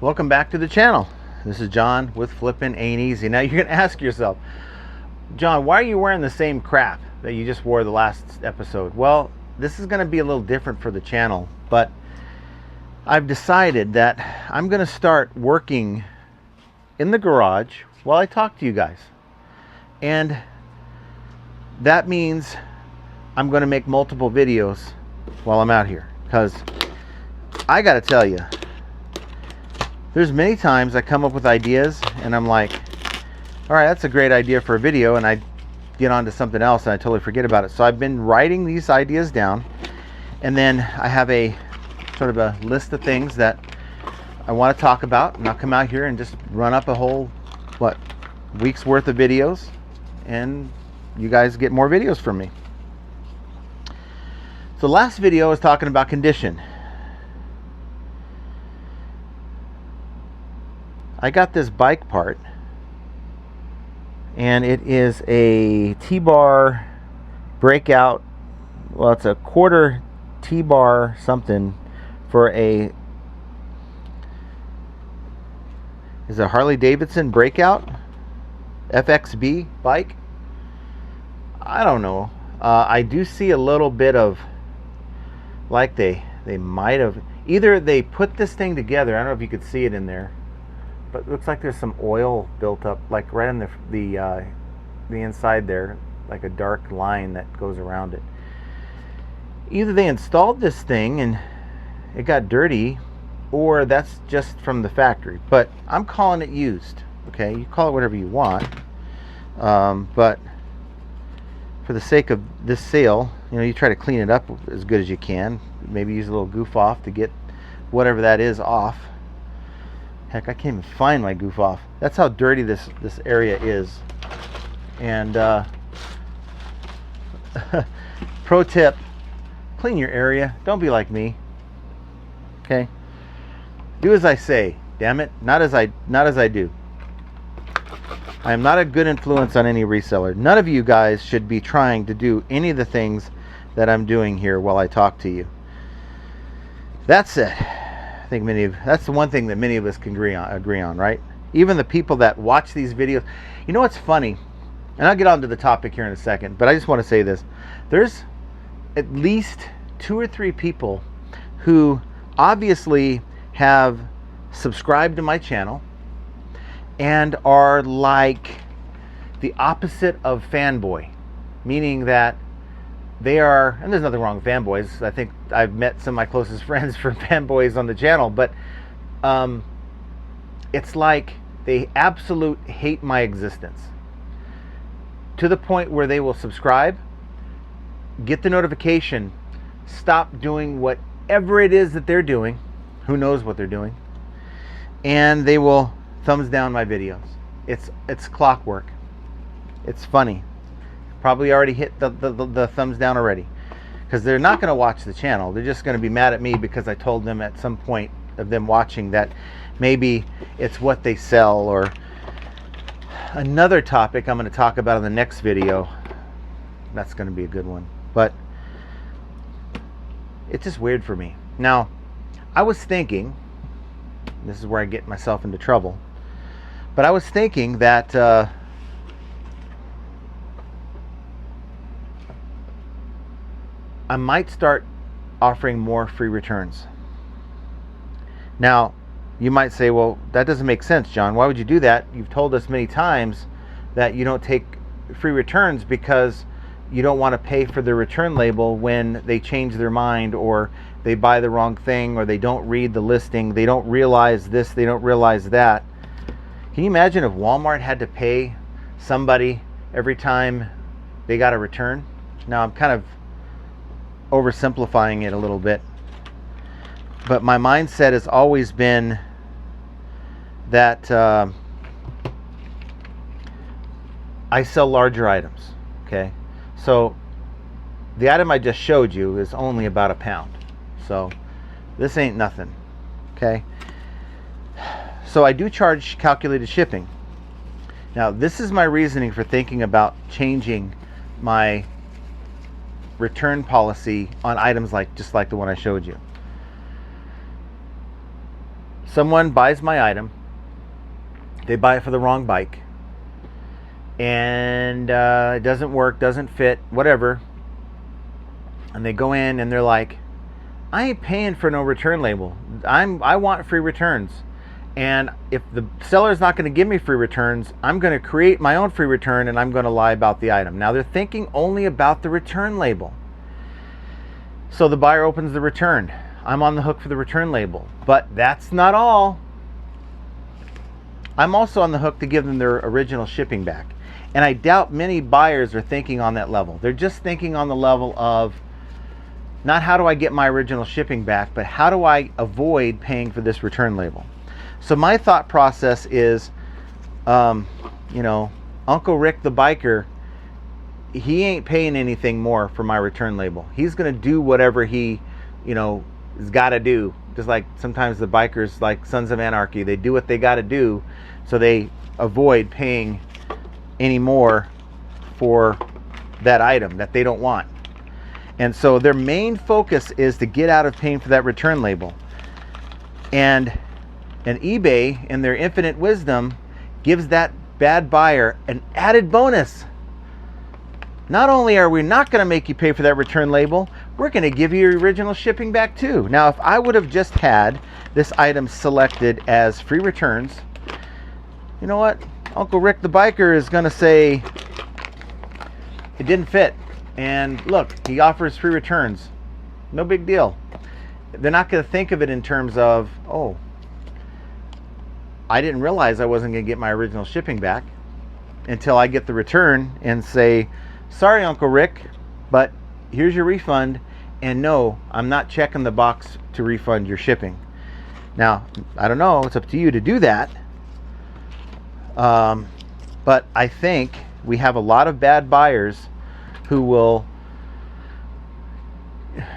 Welcome back to the channel. This is John with Flippin Ain't Easy. Now you're going to ask yourself, John, why are you wearing the same crap that you just wore the last episode? Well, this is going to be a little different for the channel, but I've decided that I'm going to start working in the garage while I talk to you guys. And that means I'm going to make multiple videos while I'm out here, because I got to tell you, there's many times I come up with ideas and I'm like, all right, that's a great idea for a video, and I get on to something else and I totally forget about it. So I've been writing these ideas down, and then I have a sort of a list of things that I want to talk about, and I'll come out here and just run up a whole, week's worth of videos, and you guys get more videos from me. So last video I was talking about condition. I got this bike part, and it is a T-bar breakout. Well, it's a quarter T-bar something for a, is a Harley Davidson breakout FXB bike. I don't know. I do see a little bit of, like they might have, either they put this thing together, I don't know if you could see it in there, but it looks like there's some oil built up, like right in the inside there, like a dark line that goes around it. Either they installed this thing and it got dirty, or that's just from the factory. But I'm calling it used. Okay, you call it whatever you want, but for the sake of this sale, you try to clean it up as good as you can. Maybe use a little goof off to get whatever that is off. Heck, I can't even find my goof off. That's how dirty this area is. And pro tip, clean your area. Don't be like me. Okay? Do as I say, damn it. Not as I do. I am not a good influence on any reseller. None of you guys should be trying to do any of the things that I'm doing here while I talk to you. That's it. I think that's the one thing that many of us can agree on, right? Even the people that watch these videos. You know what's funny? And I'll get on to the topic here in a second, but I just want to say this. There's at least 2 or 3 people who obviously have subscribed to my channel and are like the opposite of fanboy, meaning that they are, and there's nothing wrong with fanboys. I think I've met some of my closest friends from fanboys on the channel, but it's like they absolute hate my existence, to the point where they will subscribe, get the notification, stop doing whatever it is that they're doing, who knows what they're doing, and they will thumbs down my videos. It's clockwork. It's funny. Probably already hit the thumbs down already, because they're not going to watch the channel. They're just going to be mad at me because I told them at some point of them watching that maybe it's what they sell. Or another topic I'm going to talk about in the next video. That's going to be a good one, but it's just weird for me. Now, I was thinking, this is where I get myself into trouble, but I was thinking that I might start offering more free returns. Now, you might say, well, that doesn't make sense, John. Why would you do that? You've told us many times that you don't take free returns because you don't want to pay for the return label when they change their mind, or they buy the wrong thing, or they don't read the listing, they don't realize this, they don't realize that. Can you imagine if Walmart had to pay somebody every time they got a return? Now, I'm kind of oversimplifying it a little bit, but my mindset has always been that I sell larger items. Okay, so the item I just showed you is only about £1, so this ain't nothing. Okay, so I do charge calculated shipping. Now, this is my reasoning for thinking about changing my return policy on items just like the one I showed you. Someone buys my item, they buy it for the wrong bike, and it doesn't work, doesn't fit, whatever, and they go in and they're like, I ain't paying for no return label. I want free returns. And if the seller's not going to give me free returns, I'm going to create my own free return and I'm going to lie about the item. Now they're thinking only about the return label. So the buyer opens the return. I'm on the hook for the return label. But that's not all. I'm also on the hook to give them their original shipping back. And I doubt many buyers are thinking on that level. They're just thinking on the level of not how do I get my original shipping back, but how do I avoid paying for this return label? So my thought process is, Uncle Rick the biker, he ain't paying anything more for my return label. He's going to do whatever he, has got to do. Just like sometimes the bikers, like Sons of Anarchy, they do what they got to do so they avoid paying any more for that item that they don't want. And so their main focus is to get out of paying for that return label. And eBay, in their infinite wisdom, gives that bad buyer an added bonus. Not only are we not going to make you pay for that return label, we're going to give you your original shipping back too. Now, if I would have just had this item selected as free returns, you know what? Uncle Rick the biker is going to say it didn't fit. And look, he offers free returns. No big deal. They're not going to think of it in terms of, oh, I didn't realize I wasn't going to get my original shipping back until I get the return and say, sorry, Uncle Rick, but here's your refund. And no, I'm not checking the box to refund your shipping. Now, I don't know. It's up to you to do that. But I think we have a lot of bad buyers who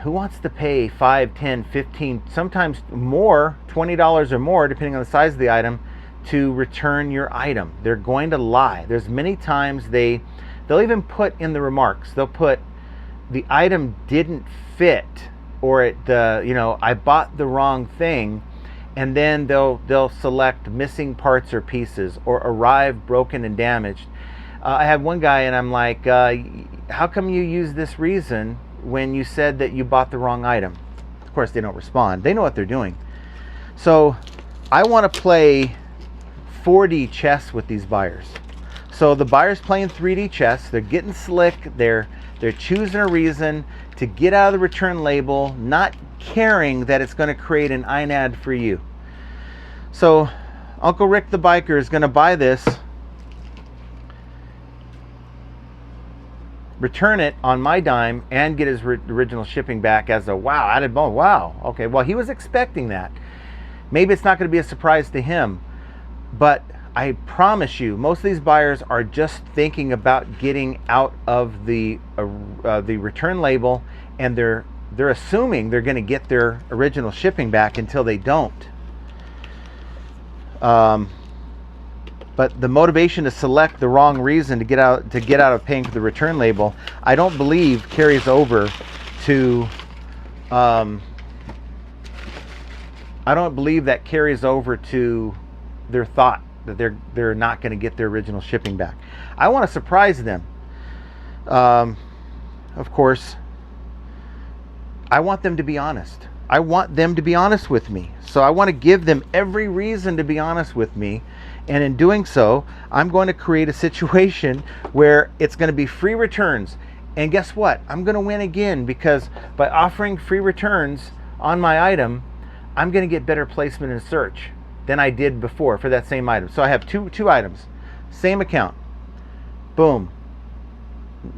wants to pay $5, $10, $15, sometimes more, $20 or more, depending on the size of the item, to return your item. They're going to lie. There's many times they'll even put in the remarks, they'll put the item didn't fit, or I bought the wrong thing, and then they'll select missing parts or pieces, or arrived broken and damaged. I had one guy and I'm like, how come you use this reason when you said that you bought the wrong item? Of course, they don't respond. They know what they're doing. So I want to play 4D chess with these buyers. So the buyer's playing 3D chess. They're getting slick. They're choosing a reason to get out of the return label, not caring that it's going to create an Aint ad for you. So Uncle Rick the biker is going to buy this, return it on my dime, and get his original shipping back as a wow, added bonus. Wow, okay, well, he was expecting that. Maybe it's not going to be a surprise to him, but I promise you, most of these buyers are just thinking about getting out of the return label, and they're assuming they're going to get their original shipping back until they don't. But the motivation to select the wrong reason to get out of paying for the return label, I don't believe carries over to. I don't believe that carries over to their thought that they're not going to get their original shipping back. I want to surprise them. Of course, I want them to be honest. I want them to be honest with me. So I want to give them every reason to be honest with me. And in doing so, I'm going to create a situation where it's going to be free returns. And guess what? I'm going to win again, because by offering free returns on my item, I'm going to get better placement in search than I did before for that same item. So I have two items, same account. Boom.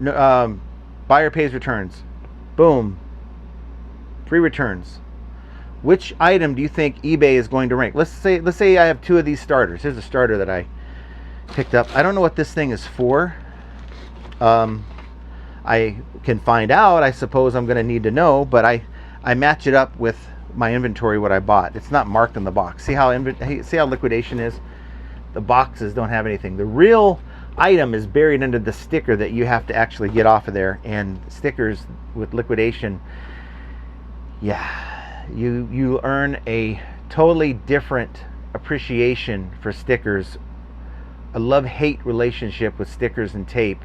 Buyer pays returns. Boom. Free returns. Which item do you think eBay is going to rank? Let's say I have two of these starters. Here's a starter that I picked up. I don't know what this thing is for. I can find out. I suppose I'm going to need to know, but I match it up with my inventory, what I bought. It's not marked in the box. See how liquidation is? The boxes don't have anything. The real item is buried under the sticker that you have to actually get off of there. And stickers with liquidation, yeah, you earn a totally different appreciation for stickers, a love-hate relationship with stickers and tape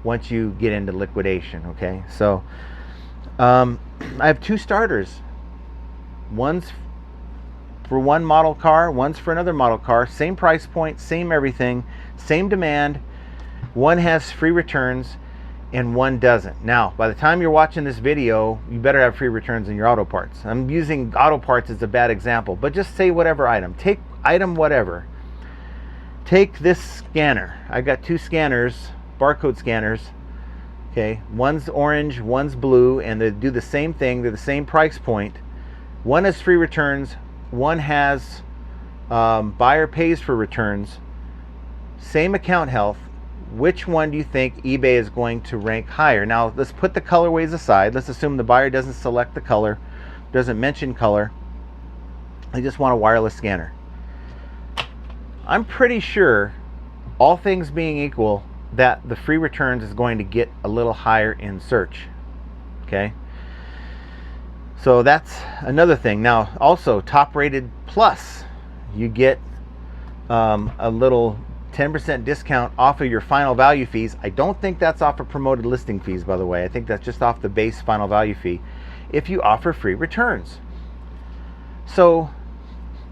once you get into liquidation. Okay, so I have two starters. One's for one model car, one's for another model car. Same price point, same everything, same demand. One has free returns and one doesn't. Now, by the time you're watching this video, you better have free returns in your auto parts. I'm using auto parts as a bad example, but just say whatever item. Take item whatever. Take this scanner. I got two scanners, barcode scanners. Okay, one's orange, one's blue, and they do the same thing. They're the same price point. One has free returns, one has buyer pays for returns. Same account health. Which one do you think eBay is going to rank higher? Now, let's put the colorways aside. Let's assume the buyer doesn't select the color, doesn't mention color. They just want a wireless scanner. I'm pretty sure, all things being equal, that the free returns is going to get a little higher in search. Okay? So that's another thing. Now, also, top rated plus, you get a little 10% discount off of your final value fees. I don't think that's off of promoted listing fees, by the way. I think that's just off the base final value fee if you offer free returns. So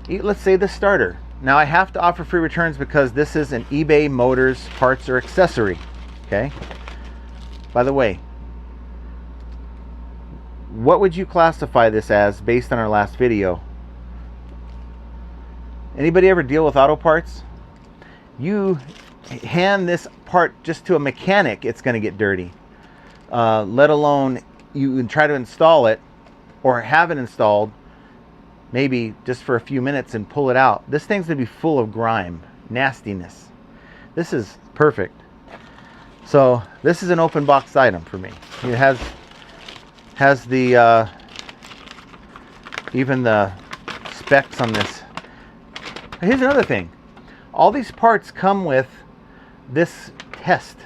let's say the starter. Now I have to offer free returns because this is an eBay Motors parts or accessory. Okay. By the way, what would you classify this as based on our last video? Anybody ever deal with auto parts? You hand this part just to a mechanic, it's going to get dirty. Let alone you try to install it or have it installed, maybe just for a few minutes and pull it out. This thing's going to be full of grime, nastiness. This is perfect. So this is an open box item for me. It has the even the specs on this. Here's another thing. All these parts come with this test.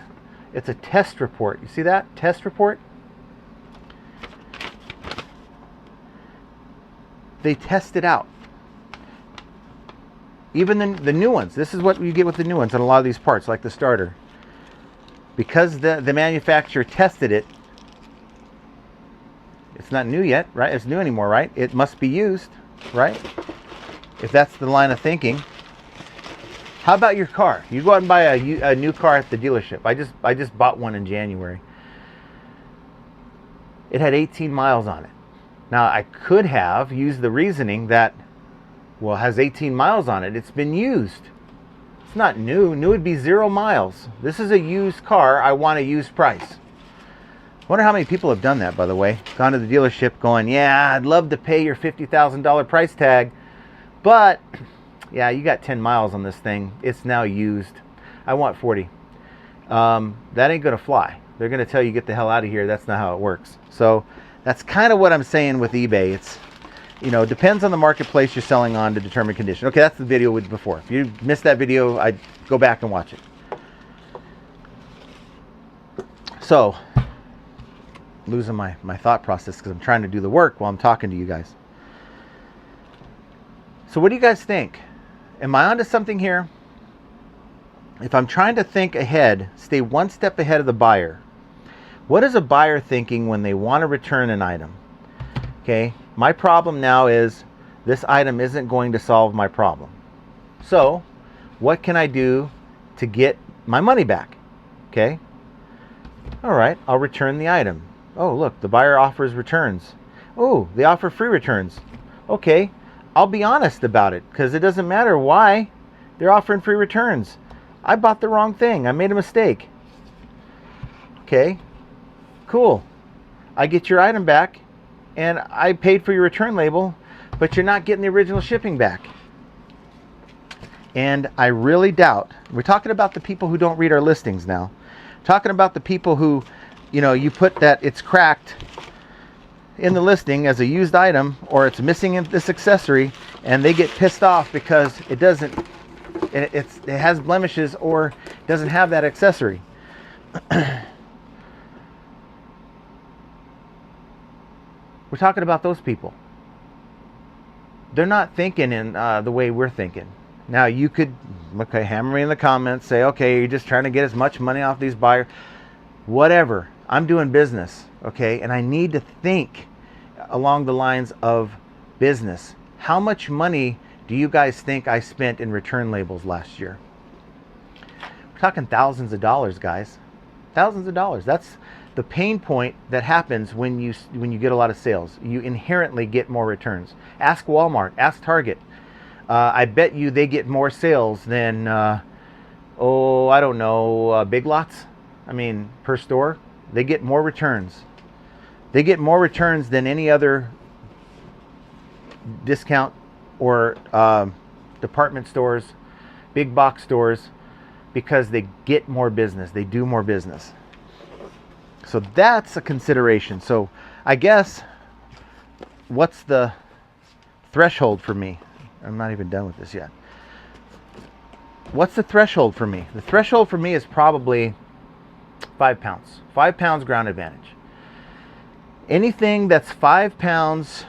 It's a test report. You see that? Test report? They test it out. Even the new ones. This is what you get with the new ones on a lot of these parts, like the starter. Because the manufacturer tested it, it's not new yet, right? It's new anymore, right? It must be used, right? If that's the line of thinking. How about your car? You go out and buy a new car at the dealership. I just bought one in January. It had 18 miles on it. Now, I could have used the reasoning that, well, it has 18 miles on it. It's been used. It's not new. New would be 0 miles. This is a used car. I want a used price. I wonder how many people have done that, by the way. Gone to the dealership going, yeah, I'd love to pay your $50,000 price tag, but yeah, you got 10 miles on this thing. It's now used. I want 40. That ain't going to fly. They're going to tell you, get the hell out of here. That's not how it works. So that's kind of what I'm saying with eBay. It's, depends on the marketplace you're selling on to determine condition. Okay, that's the video we did before. If you missed that video, I'd go back and watch it. So, losing my thought process because I'm trying to do the work while I'm talking to you guys. So what do you guys think? Am I onto something here? If I'm trying to think ahead, stay one step ahead of the buyer. What is a buyer thinking when they want to return an item? Okay, my problem now is this item isn't going to solve my problem. So, what can I do to get my money back? Okay, all right, I'll return the item. Oh, look, the buyer offers returns. Oh, they offer free returns. Okay, I'll be honest about it because it doesn't matter why they're offering free returns. I bought the wrong thing. I made a mistake. Okay, cool. I get your item back and I paid for your return label, but you're not getting the original shipping back. And I really doubt, we're talking about the people who don't read our listings now. Talking about the people who, you put that it's cracked in the listing as a used item or it's missing in this accessory and they get pissed off because it has blemishes or doesn't have that accessory. We're talking about those people. They're not thinking in the way we're thinking. Now you could, okay, hammer me in the comments, say, okay, you're just trying to get as much money off these buyers. Whatever. I'm doing business, okay? And I need to think along the lines of business. How much money do you guys think I spent in return labels last year? We're talking thousands of dollars, guys. Thousands of dollars. That's the pain point that happens when you get a lot of sales. You inherently get more returns. Ask Walmart, ask Target. I bet you they get more sales than, I don't know, Big Lots. I mean, per store, they get more returns. They get more returns than any other discount or department stores, big box stores, because they get more business. They do more business. So that's a consideration. So I guess, what's the threshold for me? I'm not even done with this yet. What's the threshold for me? The threshold for me is probably 5 pounds. 5 pounds ground advantage. Anything that's 5 pounds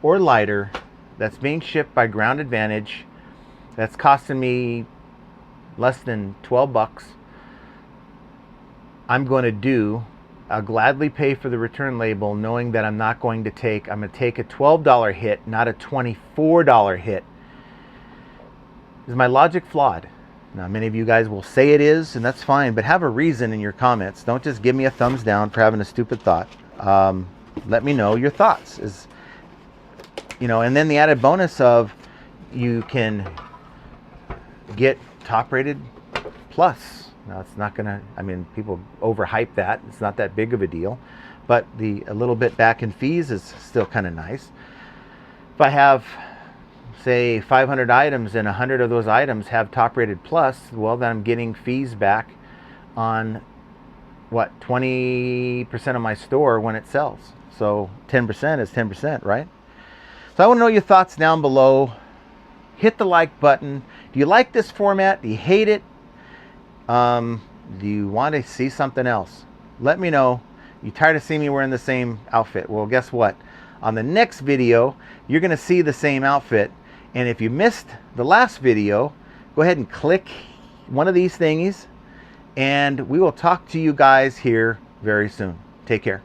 or lighter that's being shipped by ground advantage, that's costing me less than 12 bucks, I'm going to do. I'll gladly pay for the return label, knowing that I'm going to take a $12 hit, not a $24 hit. Is my logic flawed? Now, many of you guys will say it is, and that's fine, but have a reason in your comments. Don't just give me a thumbs down for having a stupid thought. Let me know your thoughts. And then the added bonus of, you can get top rated plus. Now, it's not gonna, people overhype that. It's not that big of a deal, but a little bit back in fees is still kind of nice. If I have, say, 500 items and 100 of those items have top rated plus, well, then I'm getting fees back on 20% of my store when it sells. So 10% is 10%, right? So I want to know your thoughts down below. Hit the like button. Do you like this format? Do you hate it? Do you want to see something else? Let me know. You tired of seeing me wearing the same outfit? Well, guess what? On the next video, you're going to see the same outfit. And if you missed the last video, go ahead and click one of these thingies, and we will talk to you guys here very soon. Take care.